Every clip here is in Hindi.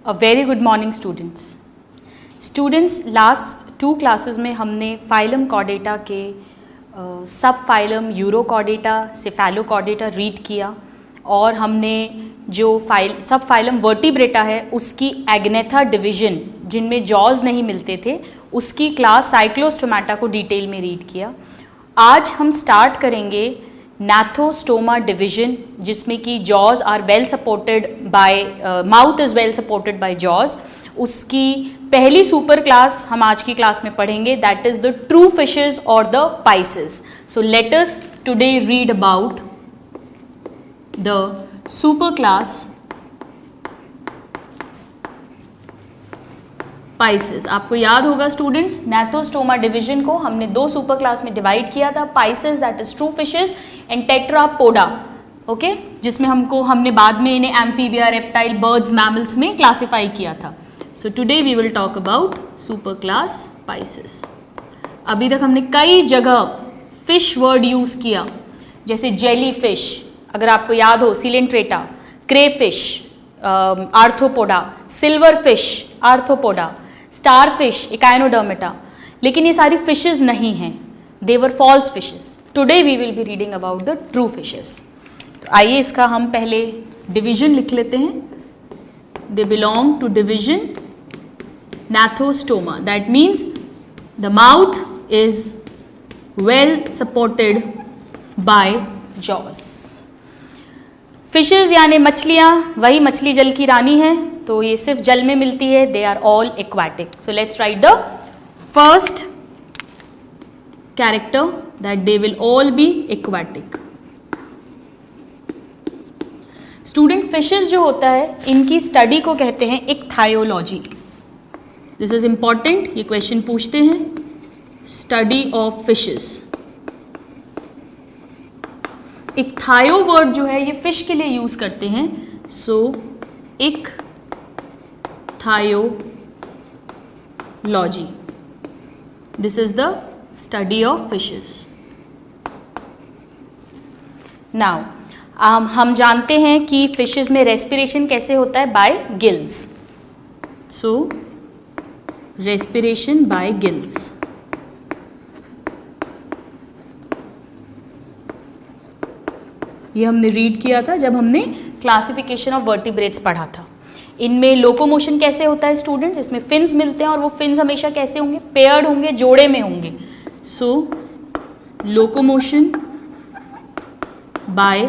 A very good morning students. Students, last 2 classes में हमने फाइलम कॉर्डेटा के सब फाइलम यूरोकॉर्डेटा, सेफेलोकॉर्डेटा रीड किया और हमने जो सब फाइलम वर्टिब्रेटा है उसकी एग्नेथा डिवीजन जिनमें जॉज नहीं मिलते थे उसकी क्लास साइक्लोस्टोमेटा को डिटेल में रीड किया। आज हम स्टार्ट करेंगे नैथोस्टोमा डिवीजन जिसमें कि jaws are well supported by mouth is well supported by jaws. उसकी पहली सुपर क्लास हम आज की क्लास में पढ़ेंगे, that is the true fishes और the Pisces. So let us today read about the super class Pisces. आपको याद होगा स्टूडेंट्स, नैथोस्टोमा डिवीजन को हमने 2 सुपर क्लास में डिवाइड किया था, Pisces that is true fishes and Tetrapoda, okay, जिसमें हमने बाद में इन्हें एम्फीबिया, रेप्टाइल, बर्ड्स, मैमल्स में क्लासिफाई किया था। So today we will talk about super class Pisces. अभी तक हमने कई जगह फिश वर्ड यूज़ किया, जैसे जेली फिश, अगर आपको याद हो, Coelenterata, crayfish, Arthropoda, silverfish, Arthropoda, starfish, Echinodermata, लेकिन ये सारी फिशेस नहीं हैं, they were false fishes. Today we will be reading about the true fishes. तो आइए इसका हम पहले डिवीजन लिख लेते हैं। They belong to division Gnathostomata, that means the mouth is well supported by jaws. Fishes यानी मछलियाँ, वही मछली जल की रानी है, तो ये सिर्फ जल में मिलती है, they are all aquatic. So let's write the first character that they will all be aquatic. Student, fishes जो होता है इनकी स्टडी को कहते हैं इक्थायोलॉजी। दिस इज इंपॉर्टेंट, ये क्वेश्चन पूछते हैं, study of fishes. Ichthyo word जो है ये फिश के लिए यूज करते हैं, so ichthyology, this is the study of fishes. Now हम जानते हैं कि फिशेस में रेस्पिरेशन कैसे होता है, by gills. So respiration by gills. ये हमने रीड किया था जब हमने क्लासिफिकेशन ऑफ वर्टिब्रेट्स पढ़ा था। इनमें लोकोमोशन कैसे होता है स्टूडेंट्स, इसमें फिन्स मिलते हैं और वो फिन्स हमेशा कैसे होंगे, पेयर्ड होंगे, जोड़े में होंगे। So locomotion by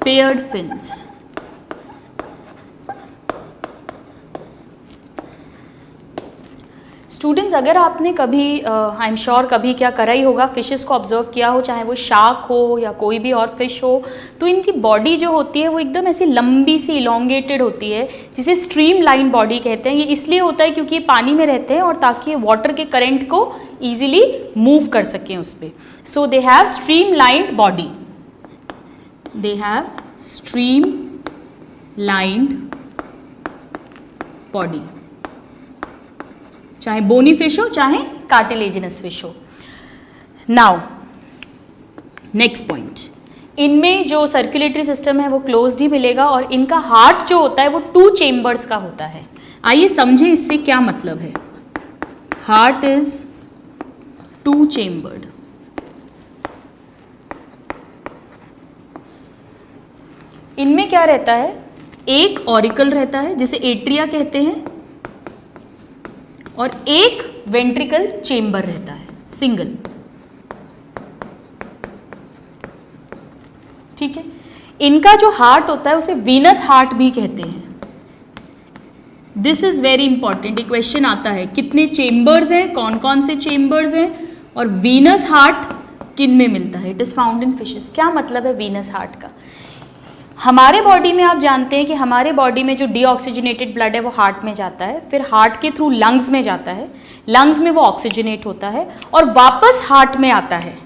paired fins. Students, अगर आपने कभी आई एम श्योर कभी क्या करा ही होगा, फिशेस को ऑब्जर्व किया हो, चाहे वो शार्क हो या कोई भी और फिश हो, तो इनकी बॉडी जो होती है वो एकदम ऐसी लंबी सी इलोंगेटेड होती है, जिसे स्ट्रीम लाइन बॉडी कहते हैं। ये इसलिए होता है क्योंकि ये पानी में रहते हैं और ताकि वाटर के करंट को ईजिली मूव कर सकें उस पर। So they have streamlined body, they have streamlined body, चाहे बोनी फिश हो चाहे कार्टिलेजिनस फिश हो। नाउ नेक्स्ट पॉइंट, इनमें जो सर्कुलेटरी सिस्टम है वो क्लोज्ड ही मिलेगा और इनका हार्ट जो होता है वो 2 चेम्बर्स का होता है। आइए समझें इससे क्या मतलब है। Heart is 2 chambered. इनमें क्या रहता है, एक ऑरिकल रहता है जिसे एट्रिया कहते हैं और एक वेंट्रिकल चेम्बर रहता है, सिंगल, ठीक है। इनका जो हार्ट होता है उसे वीनस हार्ट भी कहते हैं। दिस इज वेरी इंपॉर्टेंट, ये क्वेश्चन आता है, कितने चेम्बर्स हैं, कौन कौन से चेम्बर्स हैं और वीनस हार्ट किन में मिलता है। It is found in fishes. क्या मतलब है वीनस हार्ट का? हमारे बॉडी में आप जानते हैं कि हमारे बॉडी में जो डीऑक्सीजनेटेड ब्लड है वो हार्ट में जाता है, फिर हार्ट के थ्रू लंग्स में जाता है, लंग्स में वो ऑक्सीजनेट होता है और वापस हार्ट में आता है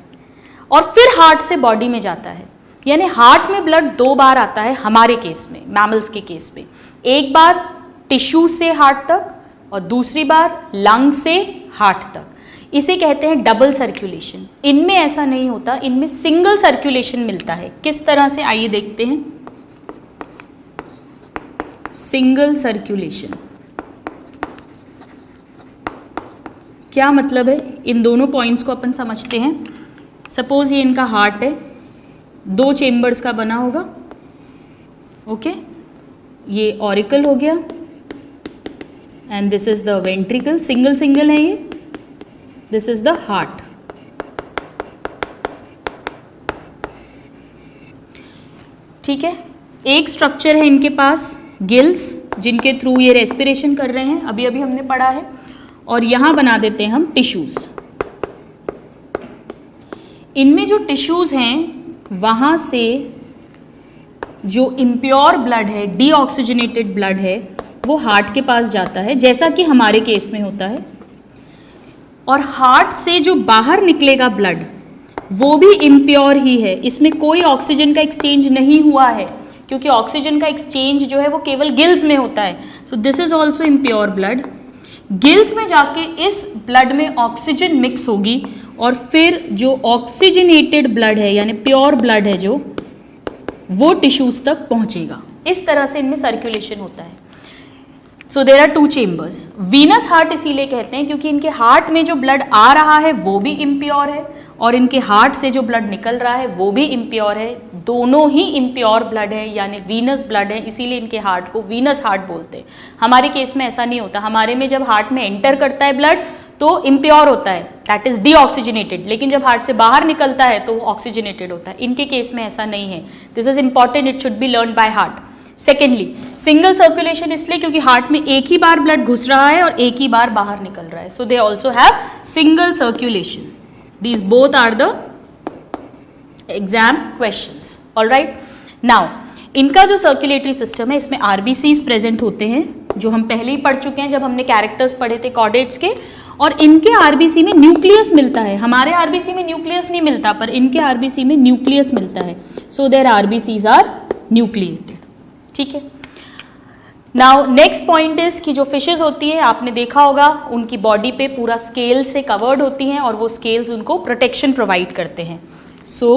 और फिर हार्ट से बॉडी में जाता है। यानी हार्ट में ब्लड 2 बार आता है हमारे केस में, मैमल्स के केस में, एक बार टिश्यू से हार्ट तक और दूसरी बार लंग से हार्ट तक। इसे कहते हैं डबल सर्कुलेशन। इनमें ऐसा नहीं होता, इनमें सिंगल सर्कुलेशन मिलता है। किस तरह से, आइए देखते हैं। Single circulation. क्या मतलब है, इन दोनों पॉइंट्स को अपन समझते हैं। सपोज ये इनका हार्ट है, 2 चेम्बर्स का बना होगा, ओके ये ऑरिकल हो गया and this is the ventricle, single single है ये, दिस इज द हार्ट। ठीक है, एक स्ट्रक्चर है इनके पास गिल्स, जिनके थ्रू ये रेस्पिरेशन कर रहे हैं, अभी अभी हमने पढ़ा है, और यहां बना देते हैं हम टिश्यूज। इनमें जो टिश्यूज हैं वहां से जो इम्प्योर ब्लड है, डीऑक्सीजनेटेड ब्लड है, वो हार्ट के पास जाता है, जैसा कि हमारे केस में होता है। और हार्ट से जो बाहर निकलेगा ब्लड वो भी इम्प्योर ही है, इसमें कोई ऑक्सीजन का एक्सचेंज नहीं हुआ है, क्योंकि ऑक्सीजन का एक्सचेंज जो है वो केवल गिल्स में होता है। सो this is also impure blood. Gills में जाके इस ब्लड में ऑक्सीजन मिक्स होगी और फिर जो ऑक्सीजनेटेड ब्लड है यानी प्योर ब्लड है जो, वो टिश्यूज तक पहुंचेगा। इस तरह से इनमें सर्कुलेशन होता है। So there are 2 chambers. Venous heart इसीलिए कहते हैं क्योंकि इनके हार्ट में जो ब्लड आ रहा है वो भी इम्प्योर है और इनके हार्ट से जो ब्लड निकल रहा है वो भी इम्प्योर है। दोनों ही इम्प्योर ब्लड है यानी वीनस ब्लड है, इसीलिए इनके हार्ट को वीनस हार्ट बोलते हैं। हमारे केस में ऐसा नहीं होता, हमारे में जब हार्ट में एंटर करता है ब्लड तो इम्प्योर होता है, दैट इज डीऑक्सीजनेटेड, लेकिन जब हार्ट से बाहर निकलता है तो वो ऑक्सीजनेटेड होता है। इनके केस में ऐसा नहीं है। This is important, it should be learn by heart. Secondly, single circulation इसलिए क्योंकि हार्ट में एक ही बार ब्लड घुस रहा है और एक ही बार बाहर निकल रहा है। So they also have single circulation. These both are the exam questions. All right. Now, इनका जो सर्कुलेटरी सिस्टम है इसमें RBCs प्रेजेंट होते हैं, जो हम पहले ही पढ़ चुके हैं जब हमने कैरेक्टर्स पढ़े थे कॉर्डेट्स के। और इनके RBC में न्यूक्लियस मिलता है, हमारे RBC में न्यूक्लियस नहीं मिलता, पर इनके RBC में न्यूक्लियस मिलता है। So there RBCs are nucleated. ठीक है। नाउ नेक्स्ट पॉइंट इज कि जो फिशेज होती हैं आपने देखा होगा उनकी बॉडी पे पूरा स्केल से कवर्ड होती हैं और वो स्केल्स उनको प्रोटेक्शन प्रोवाइड करते हैं। So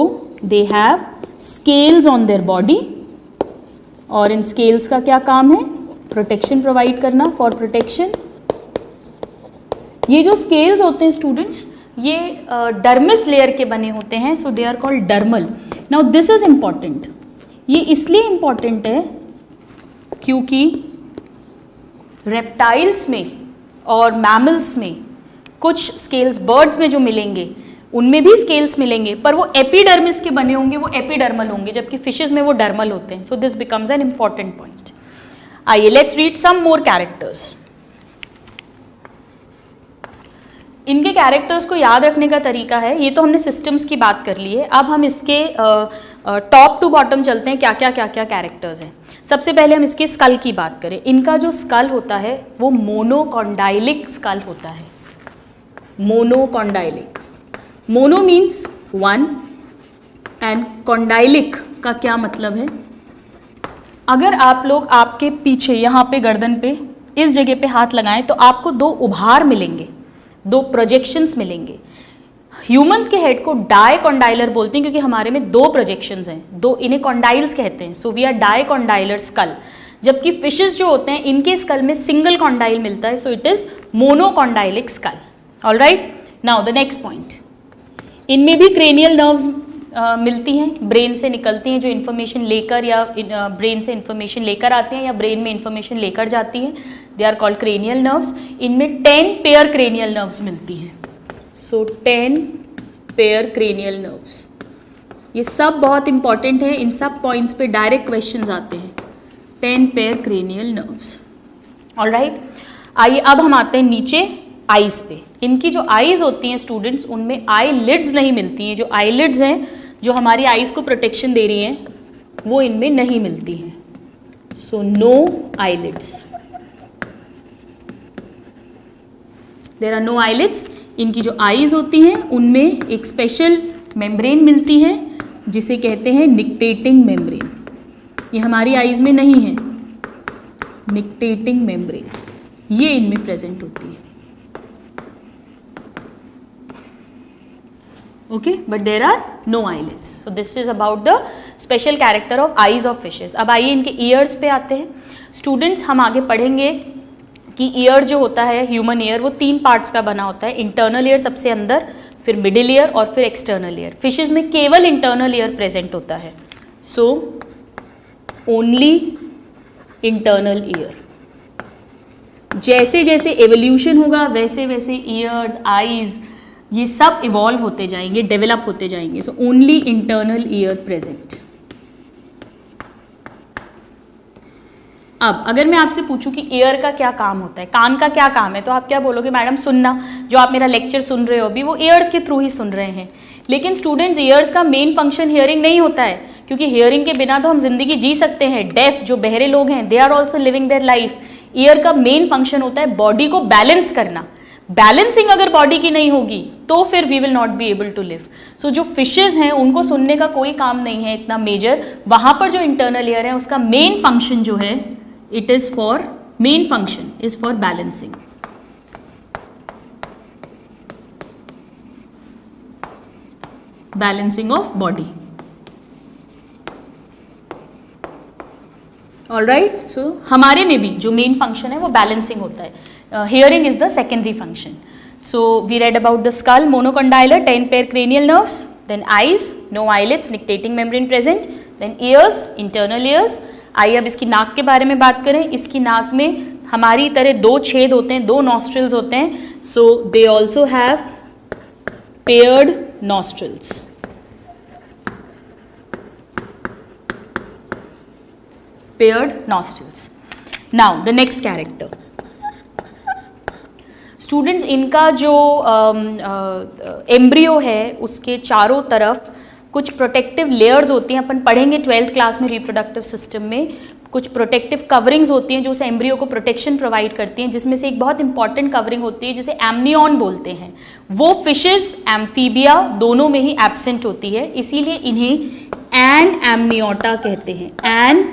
they have scales on their body और इन स्केल्स का क्या काम है, प्रोटेक्शन प्रोवाइड करना, फॉर प्रोटेक्शन। ये जो स्केल्स होते हैं स्टूडेंट्स, ये डर्मिस लेयर के बने होते हैं, so they are called dermal. Now this is important, ये इसलिए इंपॉर्टेंट है क्योंकि रेप्टाइल्स में और मैमल्स में कुछ स्केल्स, बर्ड्स में जो मिलेंगे उनमें भी स्केल्स मिलेंगे, पर वो एपिडर्मिस के बने होंगे, वो एपिडर्मल होंगे, जबकि फिशेस में वो डर्मल होते हैं। So this becomes an important point. आइए let's read some more characters. इनके कैरेक्टर्स को याद रखने का तरीका है, ये तो हमने सिस्टम्स की बात कर ली है, अब हम इसके टॉप टू बॉटम चलते हैं, क्या क्या कैरेक्टर्स हैं। सबसे पहले हम इसके स्कल की बात करें। इनका जो स्कल होता है वो मोनोकॉन्डाइलिक स्कल होता है। Monocondylic, mono means one and कॉन्डाइलिक का क्या मतलब है, अगर आप लोग आपके पीछे यहाँ पे गर्दन पे इस जगह पे हाथ लगाएं तो आपको 2 उभार मिलेंगे, 2 प्रोजेक्शंस मिलेंगे। ह्यूमंस के हेड को डाइकॉन्डाइलर बोलते हैं क्योंकि हमारे में 2 प्रोजेक्शंस हैं, 2, इन्हें कॉन्डाइल्स कहते हैं। So we are dicondylar skull. जबकि फिशेस जो होते हैं इनके स्कल में सिंगल कॉन्डाइल मिलता है, so it is monocondylic skull. Alright, now the next point, इनमें भी क्रेनियल नर्व्स मिलती हैं, ब्रेन से निकलती हैं, जो इन्फॉर्मेशन लेकर या ब्रेन से इन्फॉर्मेशन लेकर आती हैं या ब्रेन में इन्फॉर्मेशन लेकर जाती हैं। They are called cranial nerves. इनमें 10 पेयर क्रेनियल नर्व्स मिलती हैं। सो 10 पेयर क्रेनियल नर्व्स, ये सब बहुत इंपॉर्टेंट है, इन सब पॉइंट्स पे डायरेक्ट क्वेश्चंस आते हैं। 10 पेयर क्रेनियल नर्व्स। ऑलराइट, आइए अब हम आते हैं नीचे आईज पे। इनकी जो आईज होती हैं स्टूडेंट्स, उनमें आई लिड्स नहीं मिलती हैं। जो आई लिड्स हैं जो हमारी आईज को प्रोटेक्शन दे रही हैं वो इनमें नहीं मिलती हैं। So no eyelids, there are no eyelids. इनकी जो आईज होती हैं उनमें एक स्पेशल मेम्ब्रेन मिलती है जिसे कहते हैं निक्टेटिंग मेम्ब्रेन। ये हमारी आईज में नहीं है, निक्टेटिंग मेम्ब्रेन ये इनमें प्रेजेंट होती है। Okay, but there are no eyelids. So this is about the special character of eyes of fishes. अब आइए इनके ईयर्स पे आते हैं। स्टूडेंट्स हम आगे पढ़ेंगे कि ईयर जो होता है, ह्यूमन ईयर, वो 3 पार्ट्स का बना होता है। इंटरनल ईयर सबसे अंदर, फिर मिडिल ईयर और फिर एक्सटर्नल ईयर। फिशेज में केवल इंटरनल ईयर प्रेजेंट होता है, सो ओनली इंटरनल ईयर। जैसे जैसे एवोल्यूशन होगा वैसे वैसे ईयर्स, आईज, ये सब इवॉल्व होते जाएंगे, डेवलप होते जाएंगे। So only internal ear present. अब अगर मैं आपसे पूछूं कि ईयर का क्या काम होता है, कान का क्या काम है, तो आप क्या बोलोगे? मैडम सुनना। जो आप मेरा लेक्चर सुन रहे हो अभी, वो ईयर्स के थ्रू ही सुन रहे हैं। लेकिन स्टूडेंट्स, ईयर्स का मेन फंक्शन हियरिंग नहीं होता है, क्योंकि हियरिंग के बिना तो हम जिंदगी जी सकते हैं। डेफ जो बहरे लोग हैं, they are also living their life. Ear का मेन फंक्शन होता है बॉडी को बैलेंस करना। बैलेंसिंग अगर बॉडी की नहीं होगी तो फिर we will not be able to live. So जो फिशेज हैं उनको सुनने का कोई काम नहीं है इतना मेजर। वहां पर जो इंटरनल ईयर है उसका मेन फंक्शन जो है, it is for, main function is for balancing. Balancing of body. Alright, so हमारे में भी जो मेन फंक्शन है वो बैलेंसिंग होता है। Hearing is the secondary function. So we read about the skull, monocondylar, 10 pair cranial nerves, then eyes, no eyelids, nictitating membrane present, then ears, internal ears। आइए अब इसकी नाक के बारे में बात करें। इसकी नाक में हमारी तरह 2 छेद होते हैं, 2 nostrils होते हैं। So they also have paired nostrils। Paired nostrils. Now the next character. Students, इनका जो एम्ब्रियो है उसके चारों तरफ कुछ प्रोटेक्टिव लेयर्स होती हैं। अपन पढ़ेंगे 12th क्लास में रिप्रोडक्टिव सिस्टम में। कुछ प्रोटेक्टिव कवरिंग्स होती हैं जो उस एम्ब्रियो को प्रोटेक्शन प्रोवाइड करती हैं, जिसमें से एक बहुत इंपॉर्टेंट कवरिंग होती है जिसे एमनियन बोलते हैं। वो फिशेज, एम्फीबिया दोनों में ही एब्सेंट होती है, इसीलिए इन्हें एन एमनियोटा कहते हैं। An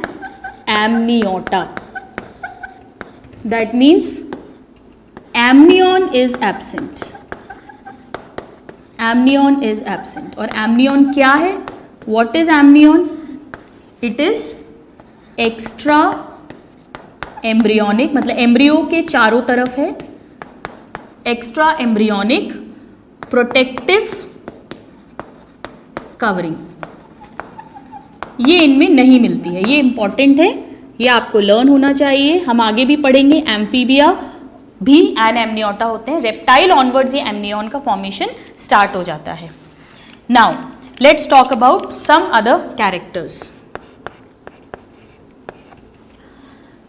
amniota, that means amnion is absent। amnion is absent। और amnion क्या है? what is amnion? it is extra embryonic, मतलब एम्ब्रियो के चारों तरफ है एक्स्ट्रा एम्ब्रियोनिक प्रोटेक्टिव कवरिंग। ये इनमें नहीं मिलती है, ये इंपॉर्टेंट है, ये आपको लर्न होना चाहिए। हम आगे भी पढ़ेंगे एम्फीबिया भी एन एमनियोटा होते हैं। रेप्टाइल ऑनवर्ड्स ये एमनियन का फॉर्मेशन स्टार्ट हो जाता है। Now let's talk about some other characters.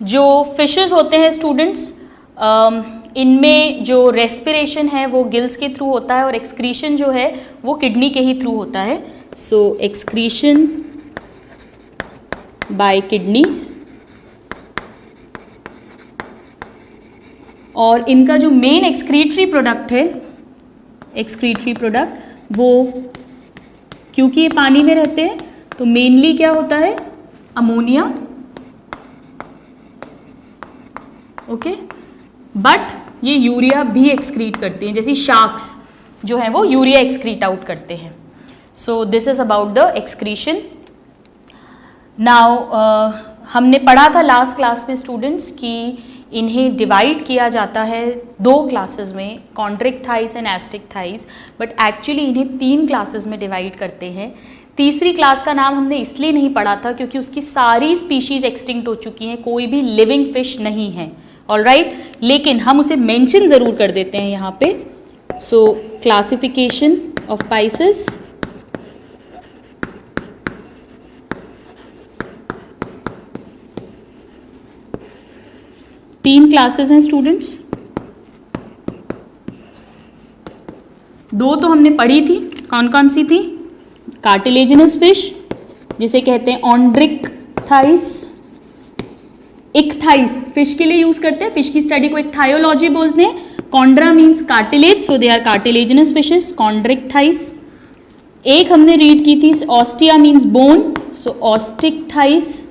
जो फिशेस होते हैं स्टूडेंट्स, इनमें जो रेस्पिरेशन है वो गिल्स के थ्रू होता है और एक्सक्रीशन जो है वो किडनी के ही थ्रू होता है। सो एक्सक्रीशन बाय किडनीज। और इनका जो मेन एक्सक्रीटरी प्रोडक्ट है, एक्सक्रीटरी प्रोडक्ट, वो क्योंकि ये पानी में रहते हैं तो मेनली क्या होता है? अमोनिया। ओके, बट ये यूरिया भी एक्सक्रीट करती हैं, जैसे शार्क्स जो है वो यूरिया एक्सक्रीट आउट करते हैं। So this is about the excretion. Now हमने पढ़ा था लास्ट क्लास में स्टूडेंट्स कि इन्हें डिवाइड किया जाता है 2 क्लासेस में, Chondrichthyes and Osteichthyes, but actually इन्हें 3 क्लासेस में डिवाइड करते हैं। तीसरी क्लास का नाम हमने इसलिए नहीं पढ़ा था क्योंकि उसकी सारी स्पीशीज एक्सटिंक्ट हो चुकी हैं, कोई भी लिविंग फिश नहीं है। ऑलराइट, लेकिन हम उसे मेंशन ज़रूर कर देते हैं यहाँ पे। सो क्लासिफिकेशन ऑफ पाइसेस। तीन क्लासेस हैं स्टूडेंट्स, 2 तो हमने पढ़ी थी। कौन कौन सी थी? कार्टिलेजिनस फिश जिसे कहते हैं ऑन्ड्रिक थाइस। इक्थाइस फिश के लिए यूज करते हैं, फिश की स्टडी को इक्थायोलॉजी बोलते हैं। Chondra means cartilage, so they are cartilaginous fishes. Chondrichthyes. एक हमने रीड की थी osteo means bone, so Osteichthyes.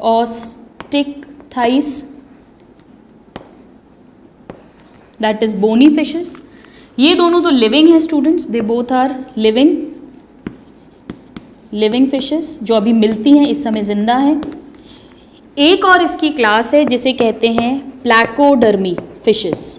Osteichthyes, that is bony fishes. ये दोनों तो लिविंग है students, they both are living fishes जो अभी मिलती हैं, इस समय जिंदा है। एक और इसकी क्लास है जिसे कहते हैं प्लैकोडर्मी फिशेस।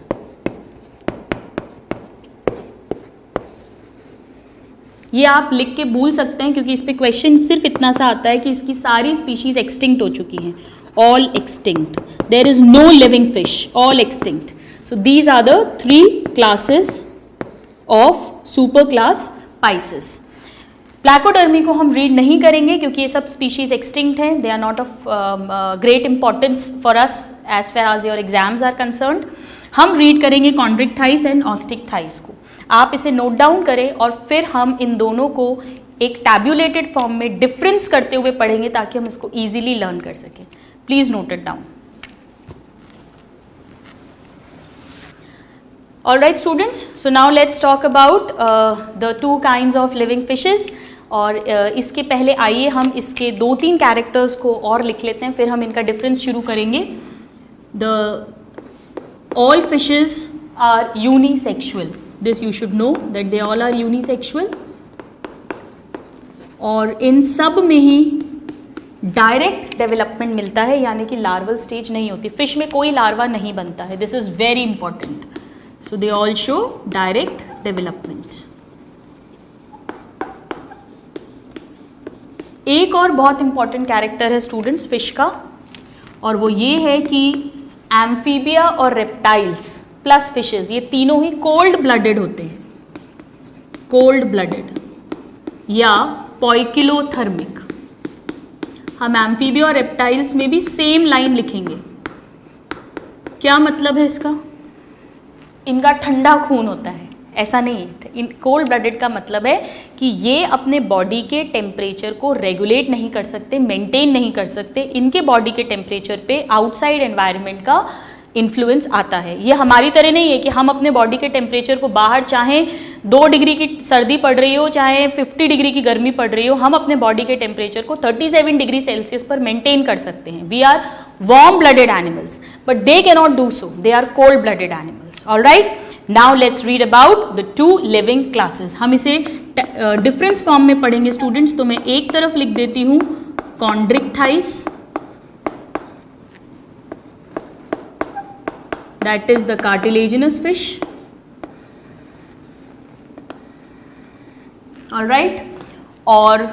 ये आप लिख के भूल सकते हैं क्योंकि इस पे क्वेश्चन सिर्फ इतना सा आता है कि इसकी सारी स्पीशीज एक्सटिंक्ट हो चुकी हैं, all extinct, there is no living fish, all extinct. So these are the 3 classes of super class Pisces. Placodermi को हम रीड नहीं करेंगे क्योंकि ये सब स्पीशीज एक्सटिंक्ट हैं, they are not of great importance for us as far as your exams are concerned. हम रीड करेंगे कॉन्ड्रिक्टाइस एंड ऑस्टिक्टाइस को। आप इसे नोट डाउन करें और फिर हम इन दोनों को एक टैब्यूलेटेड फॉर्म में डिफरेंस करते हुए पढ़ेंगे ताकि हम इसको ईजिली लर्न कर सकें। Please note it down. All right students, so now let's talk about the 2 kinds of living fishes। और इसके पहले आइए हम इसके 2-3 कैरेक्टर्स को और लिख लेते हैं, फिर हम इनका डिफरेंस शुरू करेंगे। All fishes are unisexual, this you should know that they all are unisexual। और इन सब में ही डायरेक्ट डेवलपमेंट मिलता है, यानी कि लार्वल स्टेज नहीं होती, फिश में कोई लार्वा नहीं बनता है, this is very important. So they all show direct development। एक और बहुत इंपॉर्टेंट कैरेक्टर है स्टूडेंट्स फिश का, और वो ये है कि एम्फीबिया और रेप्टाइल्स प्लस फिशेस ये तीनों ही कोल्ड ब्लडेड होते हैं, कोल्ड ब्लडेड या पॉइकिलोथर्मिक। हम एम्फीबिया और रेप्टाइल्स में भी सेम लाइन लिखेंगे। क्या मतलब है इसका? इनका ठंडा खून होता है, ऐसा नहीं है। इन कोल्ड ब्लडेड का मतलब है कि ये अपने बॉडी के टेम्परेचर को रेगुलेट नहीं कर सकते, मेंटेन नहीं कर सकते। इनके बॉडी के टेम्परेचर पे आउटसाइड एनवायरनमेंट का इन्फ्लुएंस आता है। ये हमारी तरह नहीं है कि हम अपने बॉडी के टेम्परेचर को बाहर चाहे 2 डिग्री की सर्दी पड़ रही हो चाहे 50 डिग्री की गर्मी पड़ रही हो, हम अपने बॉडी के टेम्परेचर को 37 डिग्री सेल्सियस पर मेंटेन कर सकते हैं। We are warm blooded animals but they cannot do so, they are cold blooded animals। all right, now let's read about the 2 living classes। हम इसे डिफरेंस फॉर्म में पढ़ेंगे स्टूडेंट्स। तो मैं एक तरफ लिख देती हूं कॉन्ड्रिक्टाइस, that is the cartilaginous fish। all right, और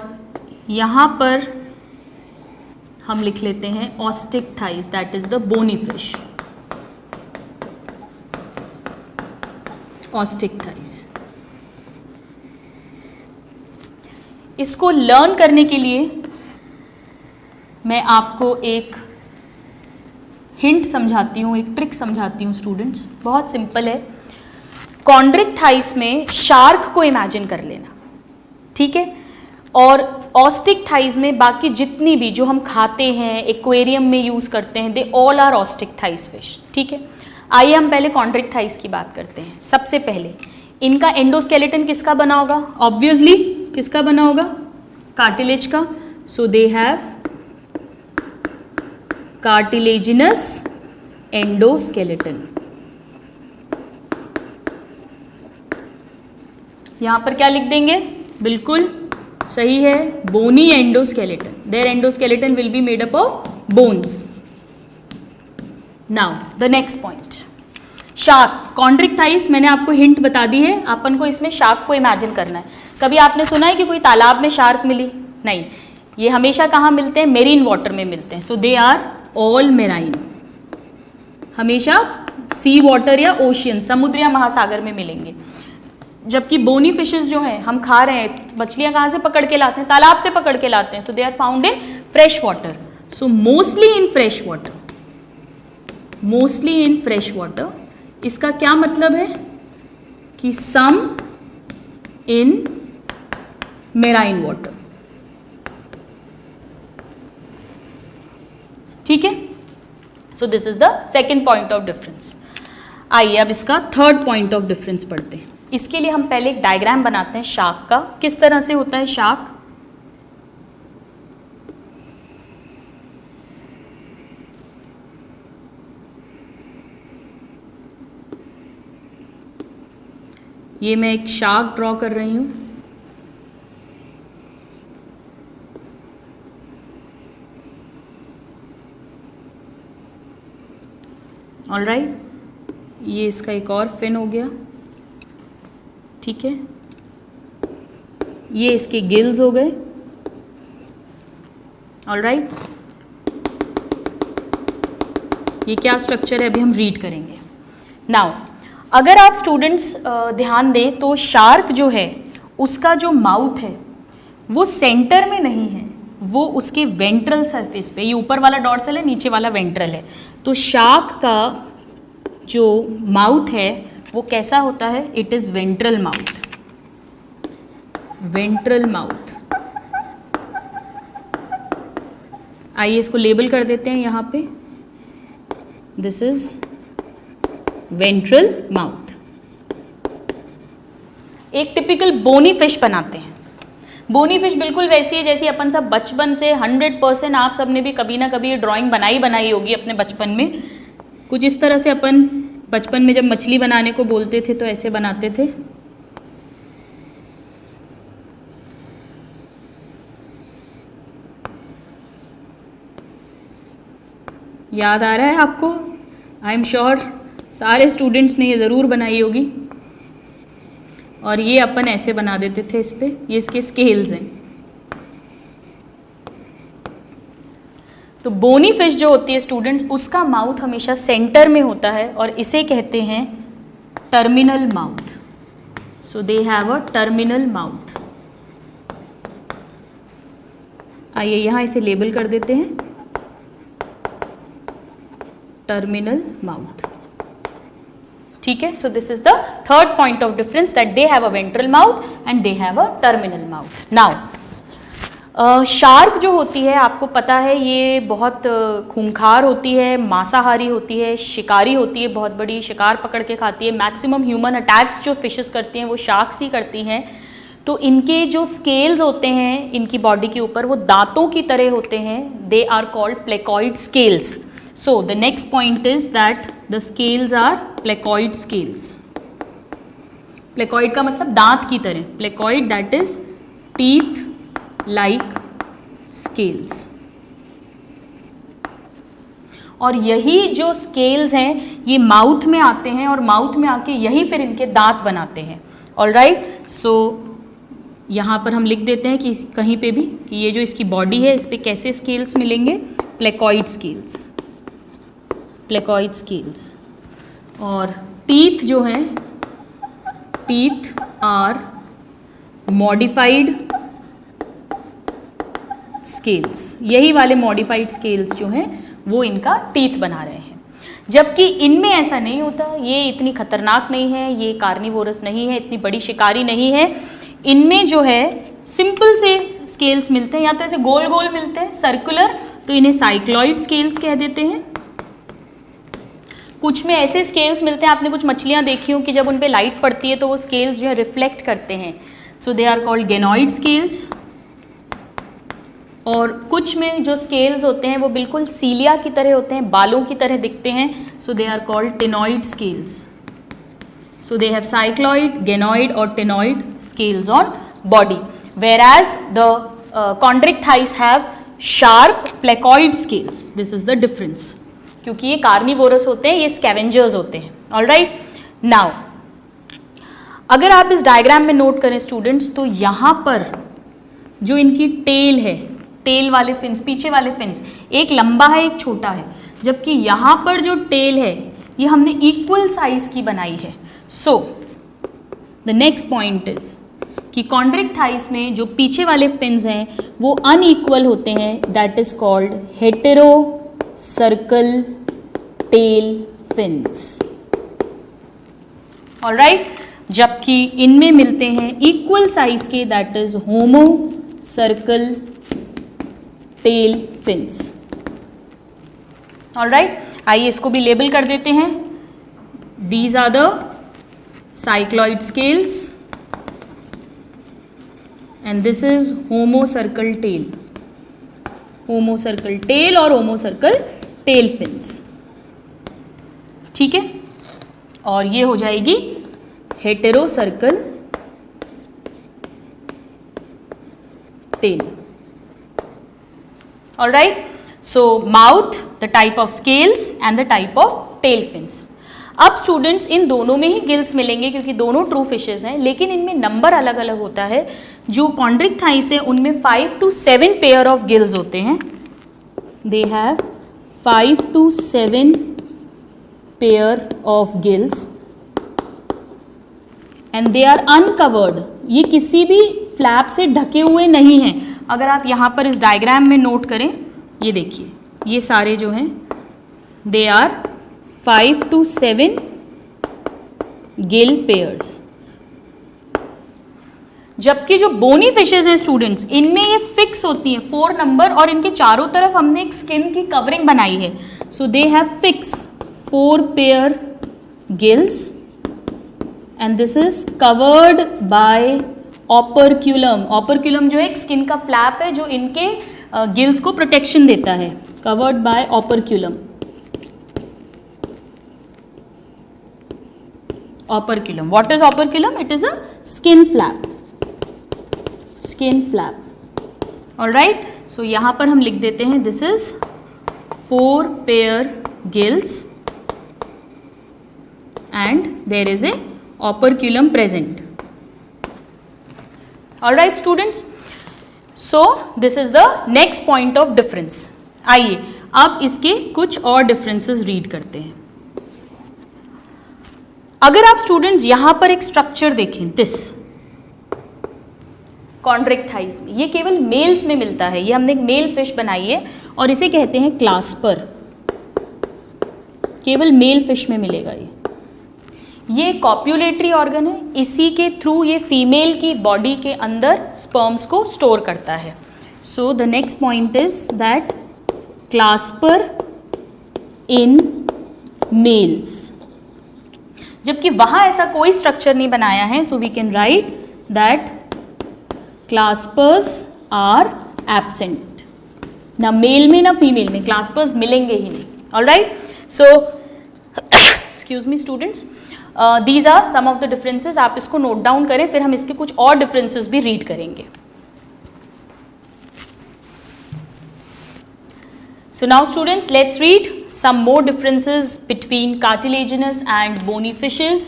यहां पर हम लिख लेते हैं Osteichthyes, that is the bony fish, Osteichthyes. इसको लर्न करने के लिए मैं आपको एक हिंट समझाती हूँ, एक ट्रिक समझाती हूँ स्टूडेंट्स, बहुत सिंपल है। कॉन्ड्रिक्टाइस में शार्क को इमेजिन कर लेना, ठीक है, और ऑस्टिक्टाइस में बाकी जितनी भी जो हम खाते हैं, एक्वेरियम में यूज करते हैं, दे ऑल आर ऑस्टिक्टाइस फिश, ठीक है। आइए हम पहले कॉन्ड्रिक्टाइस की बात करते हैं। सबसे पहले इनका एंडोस्केलेटन किसका बना होगा? ऑब्वियसली किसका बना होगा? कार्टिलेज का। So they have cartilaginous endoskeleton. यहां पर क्या लिख देंगे? बिल्कुल सही है, bony endoskeleton. Their endoskeleton will be made up of bones. Now the next point, shark. Chondrichthyes मैंने आपको हिंट बता दी है, अपन को इसमें शार्क को इमेजिन करना है। कभी आपने सुना है कि कोई तालाब में शार्क मिली? नहीं, ये हमेशा कहाँ मिलते हैं? मेरीन वाटर में मिलते हैं। So they are all marine, हमेशा सी वाटर या ओशियन, समुद्र या महासागर में मिलेंगे। जबकि बोनी फिशेस जो हैं हम खा रहे हैं, मछलियां कहाँ से पकड़ के लाते हैं? तालाब से पकड़ के लाते हैं। So they are found in fresh water. So mostly in fresh water, mostly in fresh water. इसका क्या मतलब है कि सम इन मेराइन वाटर, ठीक है। सो this is the second point of difference. आइए अब इसका थर्ड पॉइंट ऑफ डिफरेंस पढ़ते हैं। इसके लिए हम पहले एक डायग्राम बनाते हैं शार्क का। किस तरह से होता है शार्क? ये मैं एक शार्क ड्रॉ कर रही हूं। ऑल राइट, ये इसका एक और फिन हो गया, ठीक है, ये इसके गिल्स हो गए, ऑल राइट। ये क्या स्ट्रक्चर है अभी हम रीड करेंगे। नाउ अगर आप स्टूडेंट्स ध्यान दें तो शार्क जो है उसका जो माउथ है वो सेंटर में नहीं है, वो उसके वेंट्रल सरफेस पे, ये ऊपर वाला डॉर्सल है, नीचे वाला वेंट्रल है। तो शार्क का जो माउथ है वो कैसा होता है, it is ventral mouth, ventral mouth. आइए इसको लेबल कर देते हैं यहाँ पे, दिस इज वेंट्रल माउथ। एक टिपिकल बोनी फिश बनाते हैं। बोनी फिश बिल्कुल वैसी है जैसी अपन सब बचपन से 100% आप सब ने भी कभी ना कभी ये ड्राइंग बनाई होगी अपने बचपन में। कुछ इस तरह से अपन बचपन में जब मछली बनाने को बोलते थे तो ऐसे बनाते थे। याद आ रहा है आपको? आई एम श्योर सारे स्टूडेंट्स ने ये ज़रूर बनाई होगी। और ये अपन ऐसे बना देते थे इस पे, ये इसके स्केल्स हैं। तो बोनी फिश जो होती है स्टूडेंट्स, उसका माउथ हमेशा सेंटर में होता है और इसे कहते हैं terminal mouth. So they have a terminal mouth. आइए यहाँ इसे लेबल कर देते हैं, टर्मिनल माउथ, ठीक है। सो this is the third point of difference, that they have a ventral mouth and they have a terminal mouth. Now shark जो होती है आपको पता है ये बहुत खूंखार होती है, मांसाहारी होती है, शिकारी होती है, बहुत बड़ी शिकार पकड़ के खाती है। मैक्सिमम ह्यूमन अटैक्स जो फिशेस करती हैं वो शार्क्स ही करती हैं। तो इनके जो स्केल्स होते हैं इनकी बॉडी के ऊपर वो दांतों की तरह होते हैं, they are called placoid scales. So the next point is that the scales are placoid scales. Placoid का मतलब दांत की तरह, placoid that is teeth like scales. और यही जो scales हैं ये माउथ में आते हैं और माउथ में आके यही फिर इनके दांत बनाते हैं। All right, so यहाँ पर हम लिख देते हैं कि कहीं पे भी कि ये जो इसकी बॉडी है इस पे कैसे स्केल्स मिलेंगे, placoid scales, प्लेकॉइड स्केल्स। और टीथ जो हैं, टीथ आर मॉडिफाइड स्केल्स। यही वाले मॉडिफाइड स्केल्स जो हैं वो इनका टीथ बना रहे हैं, जबकि इनमें ऐसा नहीं होता। ये इतनी खतरनाक नहीं है, ये कार्निवोरस नहीं है, इतनी बड़ी शिकारी नहीं है। इनमें जो है सिंपल से स्केल्स मिलते हैं, या तो ऐसे गोल गोल मिलते हैं सर्कुलर, तो इन्हें साइक्लॉइड स्केल्स कह देते हैं। कुछ में ऐसे स्केल्स मिलते हैं, आपने कुछ मछलियां देखी हो कि जब उन पे लाइट पड़ती है तो वो स्केल्स जो है रिफ्लेक्ट करते हैं, so they are called गेनॉइड scales. और कुछ में जो स्केल्स होते हैं वो बिल्कुल सीलिया की तरह होते हैं, बालों की तरह दिखते हैं, so they are called ctenoid scales. So they have cycloid, ganoid और ctenoid scales on body, whereas the Chondrichthyes have sharp placoid scales. This is the difference, क्योंकि ये कार्निवोरस होते हैं, ये स्कैवेंजर्स होते हैं। ऑल राइट, नाउ अगर आप इस डायग्राम में नोट करें स्टूडेंट्स, तो यहाँ पर जो इनकी टेल है, टेल वाले फिन्स, पीछे वाले फिन्स, एक लंबा है एक छोटा है, जबकि यहाँ पर जो टेल है ये हमने इक्वल साइज की बनाई है। So the next point is कि कॉन्ड्रिक्थाइस में जो पीछे वाले फिन्स हैं वो अनइक्वल होते हैं, that is called heterocercal tail fins. All right, जबकि इनमें मिलते हैं इक्वल साइज के, that is homocercal tail fins. All right, आइए इसको भी लेबल कर देते हैं। These are the cycloid scales and this is homocercal tail, homocercal tail और होमो सर्कल टेल फिन्स, ठीक है। और ये हो जाएगी heterocercal tail. All right, so mouth, the type of scales and the type of tail fins. अब स्टूडेंट्स इन दोनों में ही गिल्स मिलेंगे क्योंकि दोनों ट्रू फिशेज हैं, लेकिन इनमें नंबर अलग अलग होता है। जो कॉन्ड्रिक्थाइस है उनमें 5 to 7 पेयर ऑफ गिल्स होते हैं। They have 5 to 7 pair of gills and they are uncovered. ये किसी भी फ्लैप से ढके हुए नहीं हैं। अगर आप यहाँ पर इस डायग्राम में नोट करें, ये देखिए, ये सारे जो हैं they are 5 to 7 gill pairs. जबकि जो बोनी फिशेज हैं स्टूडेंट्स, इनमें ये फिक्स होती हैं 4 नंबर, और इनके चारों तरफ हमने एक स्किन की कवरिंग बनाई है। So they have fix 4 pair gills and this is covered by operculum. Operculum जो है एक स्किन का फ्लैप है जो इनके गिल्स को प्रोटेक्शन देता है। Covered by operculum. Operculum. What is operculum? It is a skin flap. Skin flap. All right. So यहाँ पर हम लिख देते हैं this is 4 pair gills and there is a operculum present. All right students. So this is the next point of difference. आइए अब इसके कुछ और differences read करते हैं। अगर आप स्टूडेंट्स यहां पर एक स्ट्रक्चर देखें, दिस कॉन्ड्रिक्थाइस में, ये केवल मेल्स में मिलता है। ये हमने एक मेल फिश बनाई है और इसे कहते हैं क्लास्पर। केवल मेल फिश में मिलेगा ये कॉप्युलेटरी ऑर्गन है। इसी के थ्रू ये फीमेल की बॉडी के अंदर स्पर्म्स को स्टोर करता है। So the next point is that clasper in males, जबकि वहां ऐसा कोई स्ट्रक्चर नहीं बनाया है। So we can write that claspers are absent. ना मेल में ना फीमेल में क्लास्पर्स मिलेंगे ही नहीं। Alright, so excuse me students, these are some of the differences. आप इसको नोट डाउन करें, फिर हम इसके कुछ और डिफरेंसेस भी रीड करेंगे। So now students, let's read some more differences between cartilaginous and bony fishes.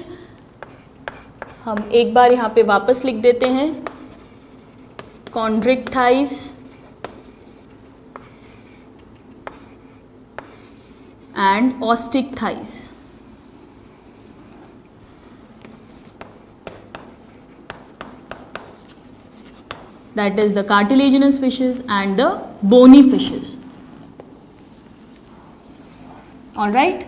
हम एक बार यहाँ पे वापस लिख देते हैं, chondrichthyes and osteichthyes. That is the cartilaginous fishes and the bony fishes. All right.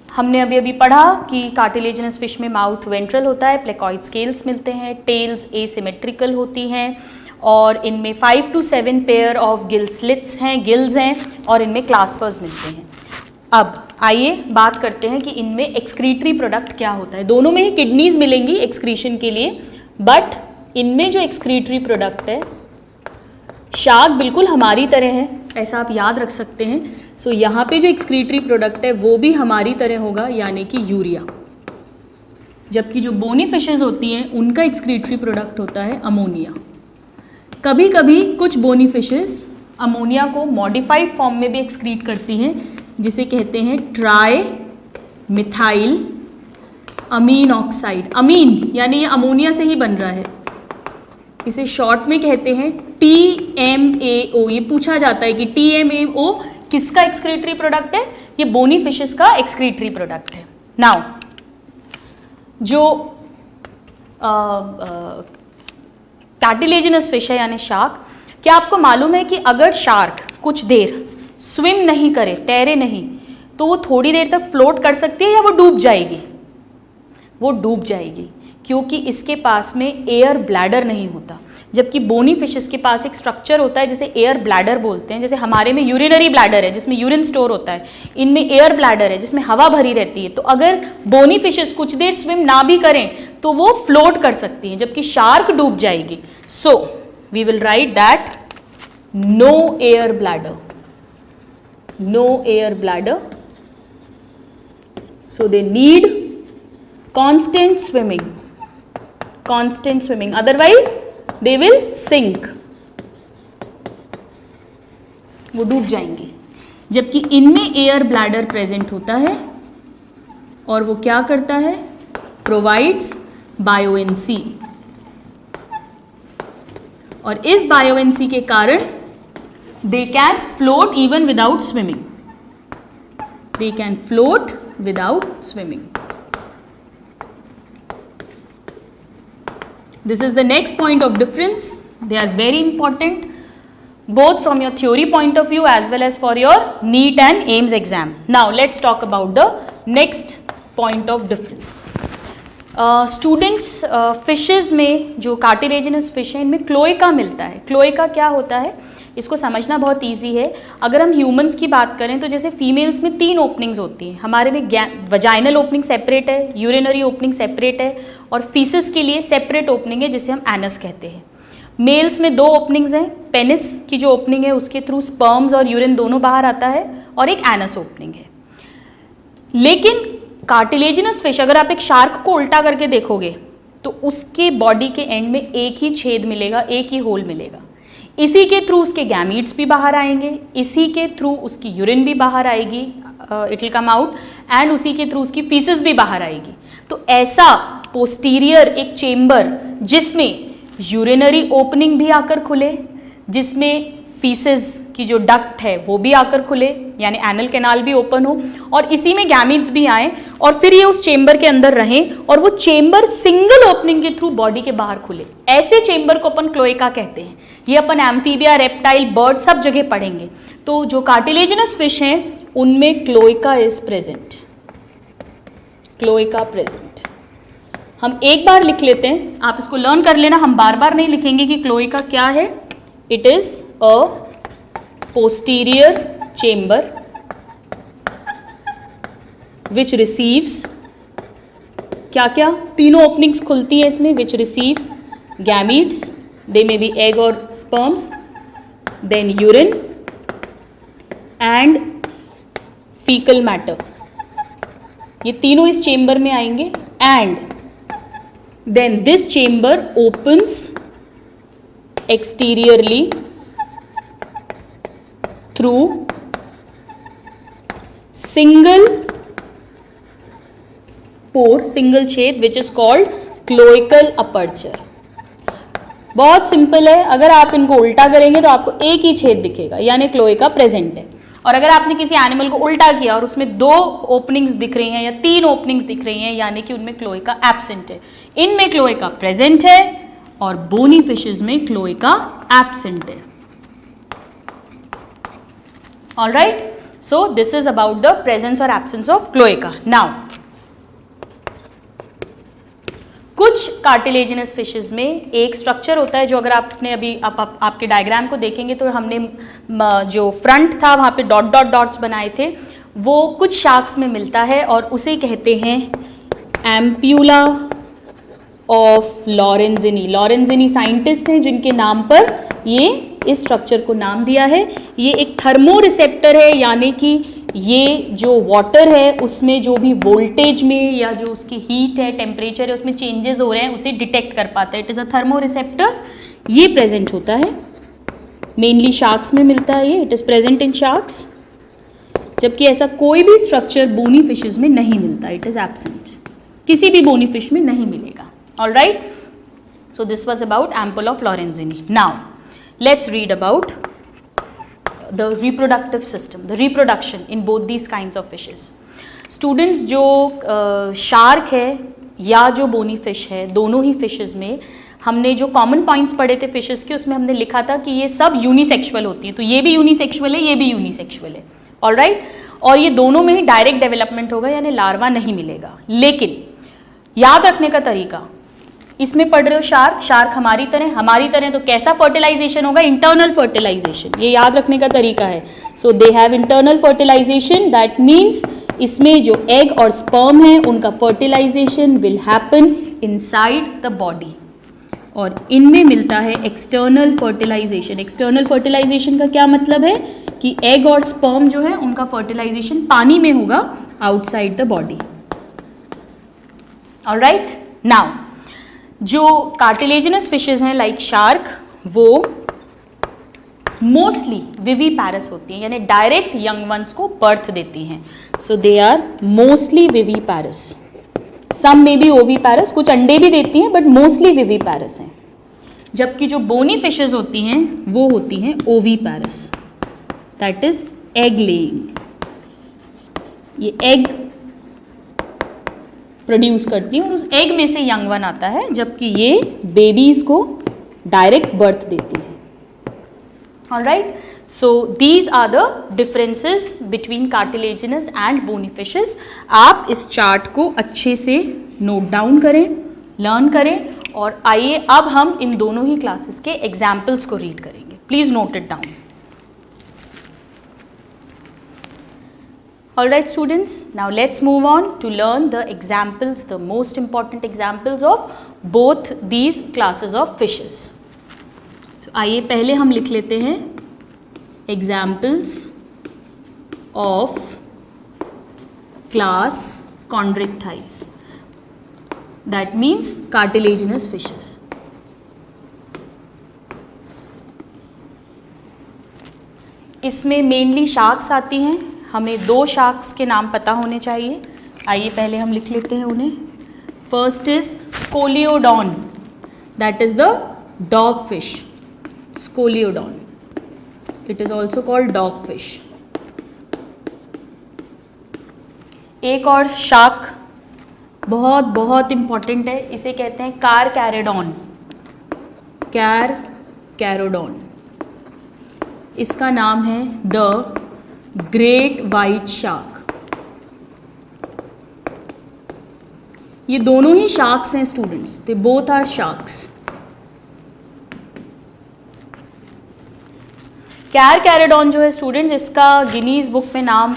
हमने अभी अभी पढ़ा कि कार्टिलेजिनस फिश में माउथ वेंट्रल होता है, प्लेकॉइड स्केल्स मिलते हैं, टेल्स एसिमेट्रिकल होती हैं और इनमें 5 to 7 pair of gill slits हैं, गिल्स हैं और इनमें क्लास्पर्स मिलते हैं। अब आइए बात करते हैं कि इनमें एक्सक्रीटरी प्रोडक्ट क्या होता है। दोनों में ही किडनीज मिलेंगी एक्सक्रीशन के लिए, बट इनमें जो एक्सक्रीटरी प्रोडक्ट है, शार्क बिल्कुल हमारी तरह है, ऐसा आप याद रख सकते हैं। सो यहाँ पे जो एक्सक्रीटरी प्रोडक्ट है वो भी हमारी तरह होगा, यानी कि यूरिया। जबकि जो बोनी फिशेज होती हैं उनका एक्सक्रीटरी प्रोडक्ट होता है अमोनिया। कभी कभी कुछ बोनी फिशेज अमोनिया को मॉडिफाइड फॉर्म में भी एक्सक्रीट करती हैं, जिसे कहते हैं ट्राई मिथाइल अमीन ऑक्साइड। अमीन यानी ये अमोनिया से ही बन रहा है, इसे शॉर्ट में कहते हैं TMAO। ये पूछा जाता है कि TMAO किसका एक्सक्रीटरी प्रोडक्ट है? ये बोनी फिशेस का एक्सक्रीटरी प्रोडक्ट है। नाउ जो कार्टिलेजिनस फिश है यानी शार्क, क्या आपको मालूम है कि अगर शार्क कुछ देर स्विम नहीं करे, तैरे नहीं, तो वो थोड़ी देर तक फ्लोट कर सकती है या वो डूब जाएगी? वो डूब जाएगी, क्योंकि इसके पास में एयर ब्लैडर नहीं होता। जबकि बोनी फिशेस के पास एक स्ट्रक्चर होता है जिसे एयर ब्लैडर बोलते हैं। जैसे हमारे में यूरिनरी ब्लैडर है जिसमें यूरिन स्टोर होता है, इनमें एयर ब्लैडर है जिसमें हवा भरी रहती है। तो अगर बोनी फिशेस कुछ देर स्विम ना भी करें तो वो फ्लोट कर सकती हैं, जबकि शार्क डूब जाएगी। So we will write that no air bladder, no air bladder, so they need constant swimming, otherwise they will sink, वो डूब जाएंगे। जबकि इनमें एयर ब्लैडर प्रेजेंट होता है और वो क्या करता है, प्रोवाइड्स बायोएनसी, और इस बायोएनसी के कारण they can float even without swimming, they can float without swimming. This is the next point of difference. They are very important both from your theory point of view as well as for your NEET and AIIMS exam. Now let's talk about the next point of difference. Students, fishes में जो cartilaginous fish है इनमें क्लोएका मिलता है। क्लोएका क्या होता है, इसको समझना बहुत ईजी है। अगर हम ह्यूमंस की बात करें तो जैसे फीमेल्स में 3 ओपनिंग्स होती हैं, हमारे में वजाइनल ओपनिंग सेपरेट है, यूरिनरी ओपनिंग सेपरेट है और फीसिस के लिए सेपरेट ओपनिंग है जिसे हम एनस कहते हैं। मेल्स में 2 ओपनिंग्स हैं, पेनिस की जो ओपनिंग है उसके थ्रू स्पर्म्स और यूरिन दोनों बाहर आता है, और एक एनस ओपनिंग है। लेकिन कार्टिलेजिनस फिश, अगर आप एक शार्क को उल्टा करके देखोगे तो उसके बॉडी के एंड में एक ही छेद मिलेगा, एक ही होल मिलेगा। इसी के थ्रू उसके गैमीट्स भी बाहर आएंगे, इसी के थ्रू उसकी यूरिन भी बाहर आएगी, it will come out, and उसी के थ्रू उसकी फीसिस भी बाहर आएगी। तो ऐसा पोस्टीरियर एक चेम्बर जिसमें यूरिनरी ओपनिंग भी आकर खुले, जिसमें फीसिस की जो डक्ट है वो भी आकर खुले, यानी एनल कैनाल भी ओपन हो, और इसी में गैमीट्स भी आए और फिर ये उस चेम्बर के अंदर रहें और वो चेम्बर सिंगल ओपनिंग के थ्रू बॉडी के बाहर खुले। ऐसे चेम्बर को अपन क्लोएका कहते हैं। ये अपन एम्फीबिया, रेप्टाइल, बर्ड सब जगह पढ़ेंगे। तो जो कार्टिलेजिनस फिश हैं उनमें cloaca is present, cloaca present. हम एक बार लिख लेते हैं, आप इसको लर्न कर लेना, हम बार बार नहीं लिखेंगे कि क्लोएका क्या है। It is a posterior chamber which receives, क्या क्या, 3 ओपनिंग्स खुलती हैं इसमें, which receives gametes, they may be egg or sperms, then urine and fecal matter, ये तीनों इस चेम्बर में आएंगे, and then this chamber opens exteriorly through single pore, single छेद, which is called cloacal aperture। बहुत सिंपल है, अगर आप इनको उल्टा करेंगे तो आपको एक ही छेद दिखेगा, यानी क्लोएका प्रेजेंट है। और अगर आपने किसी एनिमल को उल्टा किया और उसमें 2 ओपनिंग्स दिख रही हैं या 3 ओपनिंग्स दिख रही हैं, यानी कि उनमें क्लोएका एब्सेंट है। इनमें क्लोएका प्रेजेंट है और बोनी फिशेस में क्लोएका एब्सेंट है। Alright, so this is about the presence और एब्सेंस ऑफ क्लोएका। नाउ कुछ कार्टिलेजिनस फिशेस में एक स्ट्रक्चर होता है जो अगर आपने अभी आपके डायग्राम को देखेंगे तो हमने जो फ्रंट था वहाँ पे डॉट डॉट डॉट्स बनाए थे, वो कुछ शार्क्स में मिलता है और उसे कहते हैं एम्प्यूला ऑफ लॉरेंजिनी। लॉरेंजिनी साइंटिस्ट हैं जिनके नाम पर ये इस स्ट्रक्चर को नाम दिया है। ये एक थर्मो रिसेप्टर है, यानी कि ये जो वाटर है उसमें जो भी वोल्टेज में या जो उसकी हीट है, टेम्परेचर है, उसमें चेंजेस हो रहे हैं उसे डिटेक्ट कर पाता है। It is a thermo receptors. ये प्रेजेंट होता है, मेनली शार्क्स में मिलता है ये, it is present in sharks. जबकि ऐसा कोई भी स्ट्रक्चर बोनी फिशेज में नहीं मिलता, इट इज़ एब्सेंट, किसी भी बोनी फिश में नहीं मिलेगा। Alright, so this was about ampulla of Lorenzini. Now let's read about the reproductive system, the reproduction in both these kinds of fishes. Students, जो शार्क है या जो बोनी फिश है, दोनों ही फिशेस में हमने जो कॉमन पॉइंट्स पढ़े थे फिशेस के, उसमें हमने लिखा था कि ये सब यूनिसेक्सुअल होती हैं। तो ये भी यूनिसेक्सुअल है, ये भी यूनिसेक्सुअल है। ऑलराइट, और ये दोनों में ही डायरेक्ट डेवलपमेंट होगा, यानी लार्वा नहीं मिलेगा। लेकिन याद रखने का तरीका, इसमें पढ़ रहे हो शार्क, शार्क हमारी तरह तो कैसा फर्टिलाइजेशन होगा, इंटरनल फर्टिलाइजेशन, ये याद रखने का तरीका है। So they have internal fertilisation, that means इसमें जो एग और स्पर्म है उनका fertilisation will happen inside the body, और इनमें मिलता है एक्सटर्नल फर्टिलाइजेशन। एक्सटर्नल फर्टिलाइजेशन का क्या मतलब है कि एग और स्पर्म जो है उनका फर्टिलाइजेशन पानी में होगा, आउटसाइड द बॉडी। ऑलराइट, नाउ जो कार्टिलेजिनस फिशेज हैं लाइक शार्क, वो मोस्टली विवीपैरस होती हैं, यानी डायरेक्ट यंग वंस को बर्थ देती हैं. So they are mostly viviparous. Some may be oviparous, कुछ अंडे भी देती हैं बट मोस्टली विवीपैरस हैं. जबकि जो बोनी फिशेज होती हैं वो होती हैं ओवीपैरस, दैट इज एग लेइंग. ये एग प्रोड्यूस करती हैं और उस एग में से यंग वन आता है, जबकि ये बेबीज को डायरेक्ट बर्थ देती है. Alright, so these are the differences between cartilaginous and bony fishes. आप इस चार्ट को अच्छे से नोट डाउन करें, लर्न करें, और आइए अब हम इन दोनों ही क्लासेस के एग्जाम्पल्स को रीड करेंगे. Please note it down. Alright students, now let's move on to learn the examples, the most important examples of both these classes of fishes. So, आइए पहले हम लिख लेते हैं examples of class Chondrichthyes, that means cartilaginous fishes. इसमें मेनली शार्क्स आती हैं. हमें 2 शार्क्स के नाम पता होने चाहिए. आइए पहले हम लिख लेते हैं उन्हें. First is Scoliodon, that is the dogfish. Scoliodon. It is also called dogfish. एक और शार्क बहुत बहुत इंपॉर्टेंट है, इसे कहते हैं कारकैरोडॉन. कारकैरोडॉन. इसका नाम है द ग्रेट वाइट शार्क. ये दोनों ही शार्क्स हैं students, they both are sharks. Carcharodon जो है स्टूडेंट्स, इसका गिनीज बुक में नाम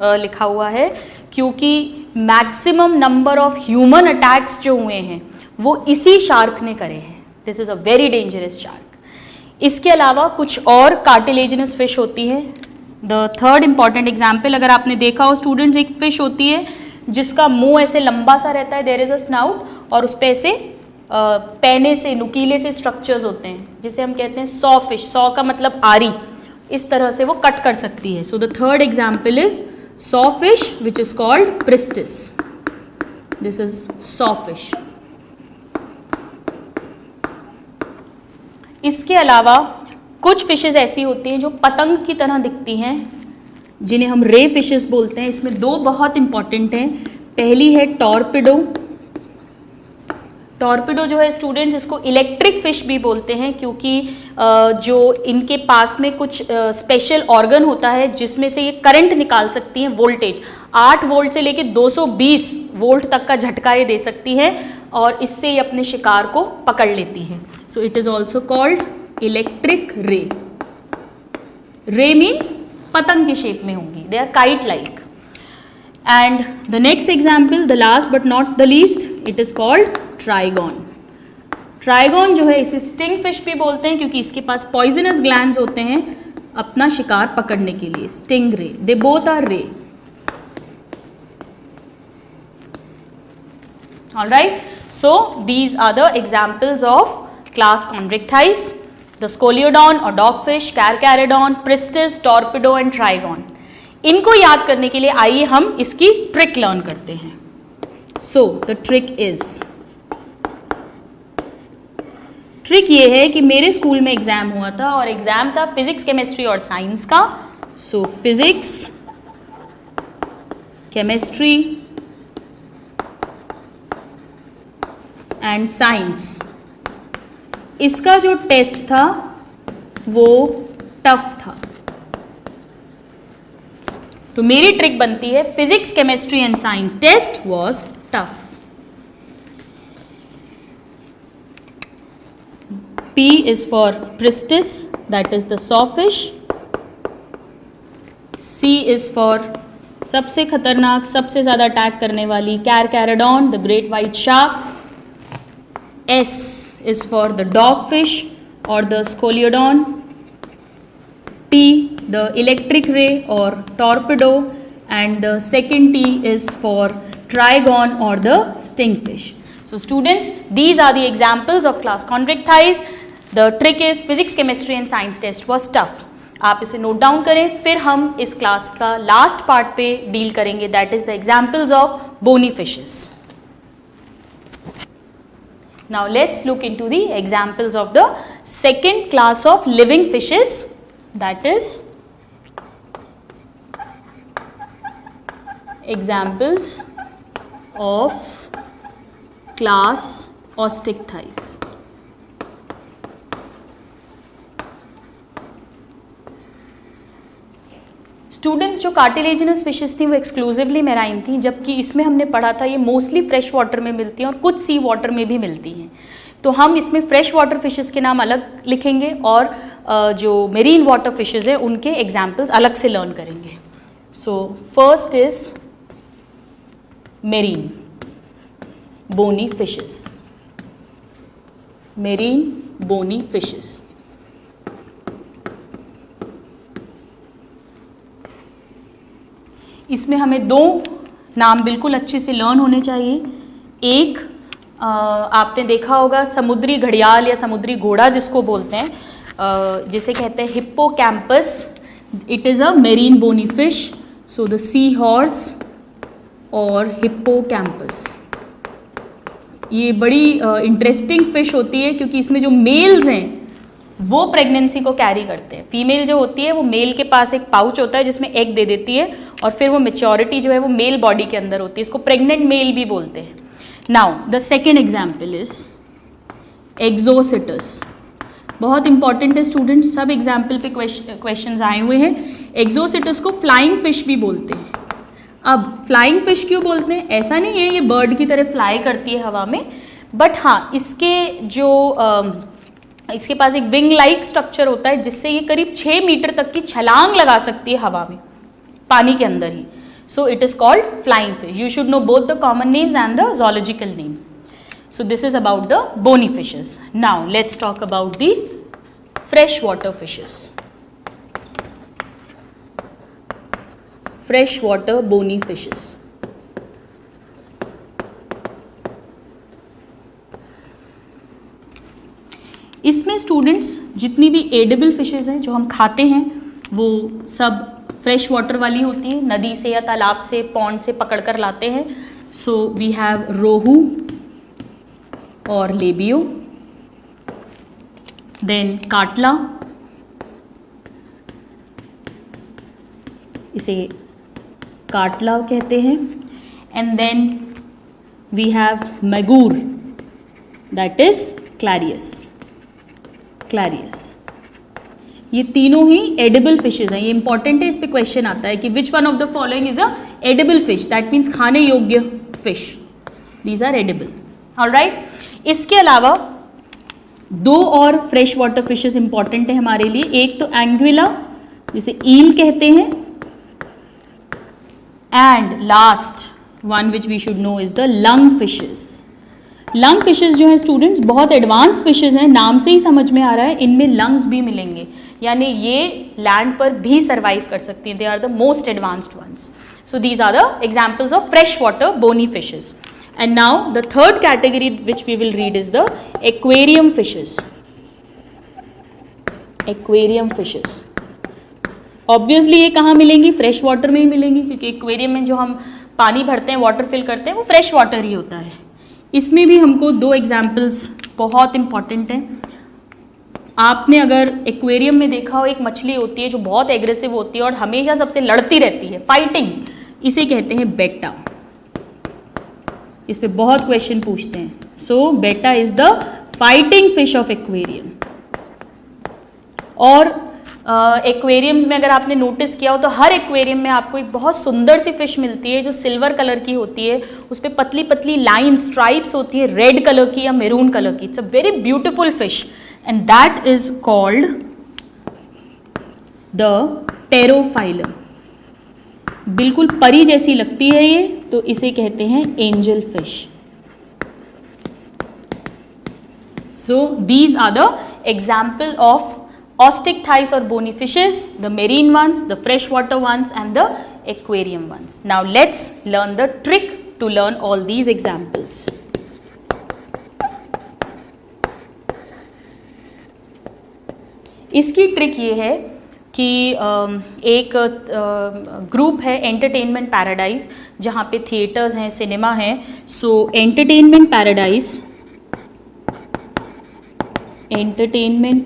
लिखा हुआ है क्योंकि maximum number of human attacks जो हुए हैं वो इसी शार्क ने करे हैं. This is a very dangerous shark. इसके अलावा कुछ और कार्टिलेजिनस फिश होती है. द थर्ड इंपॉर्टेंट एग्जाम्पल, अगर आपने देखा हो स्टूडेंट्स, एक फिश होती है जिसका मुंह ऐसे लंबा सा रहता है, देयर इज अ स्नाउट, और उस पर ऐसे पैने से, नुकीले से स्ट्रक्चर्स होते हैं, जिसे हम कहते हैं सॉ फिश. सॉ का मतलब आरी. इस तरह से वो कट कर सकती है. So the third example is saw fish which is called priestess. This is saw fish. इसके अलावा कुछ फिशेज ऐसी होती हैं जो पतंग की तरह दिखती हैं, जिन्हें हम रे फिशेज बोलते हैं. इसमें 2 बहुत इंपॉर्टेंट हैं. पहली है टॉर्पिडो. टॉर्पिडो जो है स्टूडेंट्स, इसको इलेक्ट्रिक फिश भी बोलते हैं क्योंकि जो इनके पास में कुछ स्पेशल ऑर्गन होता है जिसमें से ये करंट निकाल सकती हैं. वोल्टेज 8 वोल्ट से लेकर 220 वोल्ट तक का झटका ये दे सकती है और इससे ये अपने शिकार को पकड़ लेती है. So it is also called electric ray. Ray means पतंग की शेप में होंगी, they are kite like. And the next example, the last but not the least, it is called trigon. Trigon जो है इसे स्टिंग फिश भी बोलते हैं क्योंकि इसके पास पॉइजनस ग्लैंड्स होते हैं अपना शिकार पकड़ने के लिए. Sting ray. They both are ray. Alright, so these are the examples of class Chondrichthyes, the Scoliodon or dogfish, Carcharodon, Pristis, Torpedo and Trigon. इनको याद करने के लिए आइए हम इसकी ट्रिक लर्न करते हैं. So the trick is, trick ये है कि मेरे स्कूल में एग्जाम हुआ था और एग्जाम था फिजिक्स, केमिस्ट्री और साइंस का. सो फिजिक्स, केमिस्ट्री एंड साइंस, इसका जो टेस्ट था वो टफ था. तो मेरी ट्रिक बनती है physics, chemistry and science test was tough. P is for Pristis, that is the sawfish. C is for सबसे खतरनाक, सबसे ज़्यादा अटैक करने वाली Carcharodon, the great white shark. S is for the dogfish or the Scoliodon. T, the electric ray or torpedo, and the second T is for Trigon or the stingfish. So students, these are the examples of class chondrichthyes. The trick is physics, chemistry and science test was tough. आप इसे नोट डाउन करें, फिर हम इस क्लास का लास्ट पार्ट पे डील करेंगे, that is the examples of bony fishes. Now let's look into the examples of the second class of living fishes, that is examples of class Osteichthyes. Students, जो कार्टिलेजिनस फिशेस थी वो एक्सक्लूसिवली मेराइन थी, जबकि इसमें हमने पढ़ा था ये मोस्टली फ्रेश वाटर में मिलती हैं और कुछ सी वाटर में भी मिलती हैं. तो हम इसमें फ्रेश वाटर फिशेस के नाम अलग लिखेंगे और जो मेरीन वाटर फिशेस हैं उनके एग्जाम्पल्स अलग से लर्न करेंगे. So first is marine bony fishes. Marine bony fishes. इसमें हमें दो नाम बिल्कुल अच्छे से लर्न होने चाहिए. एक आपने देखा होगा समुद्री घड़ियाल या समुद्री घोड़ा जिसको बोलते हैं, जिसे कहते हैं hippocampus. It is a marine bony fish. So the seahorse और हिप्पोकैम्पस, ये बड़ी इंटरेस्टिंग फिश होती है क्योंकि इसमें जो मेल्स हैं वो प्रेगनेंसी को कैरी करते हैं. फीमेल जो होती है वो मेल के पास एक पाउच होता है जिसमें एग दे देती है और फिर वो मेच्योरिटी जो है वो मेल बॉडी के अंदर होती है. इसको प्रेग्नेंट मेल भी बोलते हैं. Now the second example is एक्सोसिटस. बहुत इंपॉर्टेंट है स्टूडेंट्स, सब एग्जाम्पल पे क्वेश्चंस आए हुए हैं. एक्सोसिटस को फ्लाइंग फिश भी बोलते हैं. अब फ्लाइंग फिश क्यों बोलते हैं? ऐसा नहीं है ये बर्ड की तरह फ्लाई करती है हवा में, बट हाँ इसके जो इसके पास एक विंग लाइक स्ट्रक्चर होता है जिससे ये करीब 6 मीटर तक की छलांग लगा सकती है हवा में, पानी के अंदर ही. So it is called flying fish. You should know both the common names and the zoological name. So this is about the bony fishes. Now let's talk about the fresh water fishes. Fresh water bony fishes. इसमें स्टूडेंट्स जितनी भी एडिबल फिशेस हैं जो हम खाते हैं वो सब फ्रेश वाटर वाली होती हैं, नदी से या तालाब से पॉन्ड से पकड़ कर लाते हैं. सो वी हैव रोहू और लेबियो, देन काटला, इसे काटला कहते हैं, and then we have magur, that is Clarias. ये तीनों ही एडिबल फिशेज हैं. ये इंपॉर्टेंट है, इस पे क्वेश्चन आता है कि which one of the following is a edible fish. That means खाने योग्य fish. These are edible. Alright. इसके अलावा दो और फ्रेश वाटर फिशेज इंपॉर्टेंट है हमारे लिए. एक तो एंग्विला जिसे ईल कहते हैं, and last one which we should know is the lung fishes. Lung fishes जो हैं स्टूडेंट्स बहुत एडवांस फिशेस हैं, नाम से ही समझ में आ रहा है इनमें लंग्स भी मिलेंगे, यानी ये लैंड पर भी सर्वाइव कर सकती हैं. They are the most advanced ones. So these are the examples of fresh water bony fishes. And now the third category which we will read is the aquarium fishes. Aquarium fishes obviously ये कहाँ मिलेंगी? फ्रेश वाटर में ही मिलेंगी, क्योंकि एक्वेरियम में जो हम पानी भरते हैं, वाटर फिल करते हैं, वो फ्रेश वाटर ही होता है. इसमें भी हमको दो एग्जाम्पल्स बहुत इंपॉर्टेंट हैं. आपने अगर एक्वेरियम में देखा हो, एक मछली होती है जो बहुत एग्रेसिव होती है और हमेशा सबसे लड़ती रहती है, फाइटिंग, इसे कहते हैं बेटा. इस पे बहुत क्वेश्चन पूछते हैं. सो बेटा is the fighting fish of aquarium. और एक्वेरियम्स में अगर आपने नोटिस किया हो तो हर एक्वेरियम में आपको एक बहुत सुंदर सी फिश मिलती है जो सिल्वर कलर की होती है. उस पर पतली पतली लाइन स्ट्राइप्स होती है, रेड कलर की या मेरून कलर की. It's a very beautiful fish and that is called the Pterophyllum. बिल्कुल परी जैसी लगती है ये, तो इसे कहते हैं angel fish. So these are the example of Osteichthyes or bony fishes, the marine ones, the freshwater ones and the aquarium ones. Now let's learn the trick to learn all these examples. इसकी ट्रिक ये है कि एक ग्रुप है एंटरटेनमेंट पैराडाइज, जहाँ पे थिएटर्स हैं, सिनेमा है। सो एंटरटेनमेंट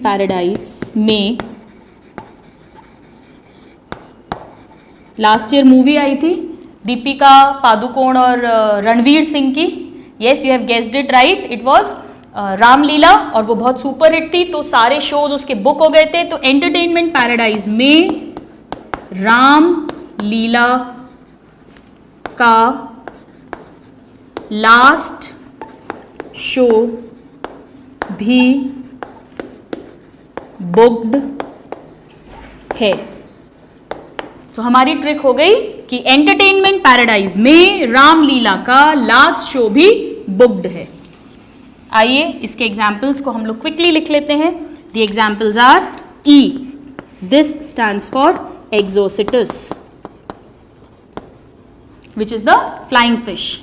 पैराडाइज में लास्ट ईयर मूवी आई थी दीपिका पादुकोण और रणवीर सिंह की। Yes, you have guessed it right, it was Ramlila, और वो बहुत सुपर हिट थी, तो सारे शोज उसके बुक हो गए थे। तो एंटरटेनमेंट पैराडाइज में रामलीला का लास्ट शो भी बुक्ड है। तो हमारी ट्रिक हो गई कि एंटरटेनमेंट पैराडाइज में रामलीला का लास्ट शो भी बुक्ड है। आइए इसके एग्जाम्पल्स को हम लोग क्विकली लिख लेते हैं। The examples are E, this stands for Exocoetus which is the flying fish.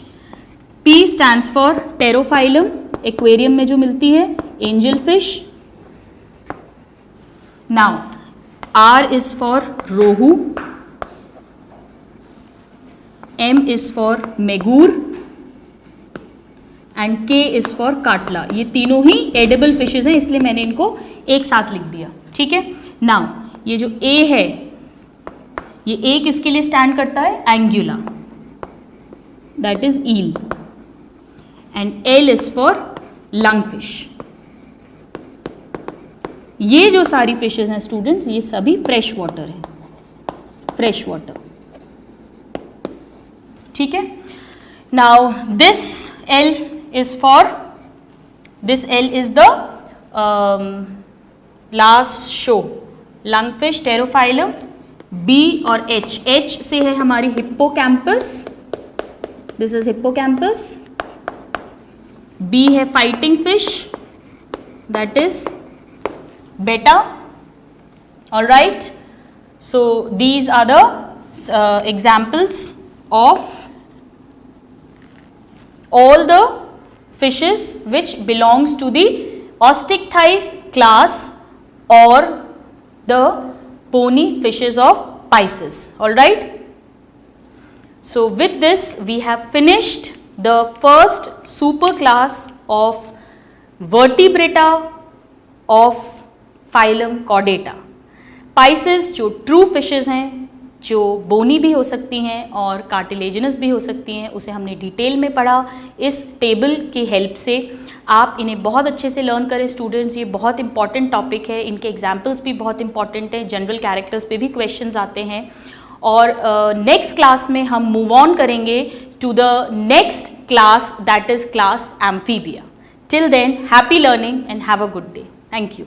P stands for Pterophyllum, aquarium में जो मिलती है, angelfish. Now R is for rohu, M is for magur and K is for catla. ये तीनों ही एडिबल फिशेज हैं, इसलिए मैंने इनको एक साथ लिख दिया, ठीक है। नाउ ये जो ए है, ये ए किसके लिए स्टैंड करता है? Anguilla, that is eel, and L is for lung fish. ये जो सारी फिशेज हैं स्टूडेंट्स, ये सभी फ्रेश वाटर हैं, फ्रेश वाटर, ठीक है। Now this L is for, this L is the last show, lungfish, pterophyllum। B और H, H से है हमारी hippocampus, this is hippocampus। B है fighting fish, that is beta, all right। so these are the examples of all the fishes which belongs to the Osteichthyes class or the bony fishes of Pisces, all right। so with this we have finished the first super class of vertebrata of phylum Chordata। Pisces जो true fishes हैं, जो बोनी भी हो सकती हैं और कार्टिलेजिनस भी हो सकती हैं, उसे हमने डिटेल में पढ़ा। इस टेबल की हेल्प से आप इन्हें बहुत अच्छे से लर्न करें स्टूडेंट्स। ये बहुत इंपॉर्टेंट टॉपिक है, इनके एग्जाम्पल्स भी बहुत इंपॉर्टेंट हैं, जनरल कैरेक्टर्स पे भी क्वेश्चंस आते हैं। और नेक्स्ट क्लास में हम मूव ऑन करेंगे to the next class, that is class Amphibia. Till then, happy learning and have a good day. Thank you.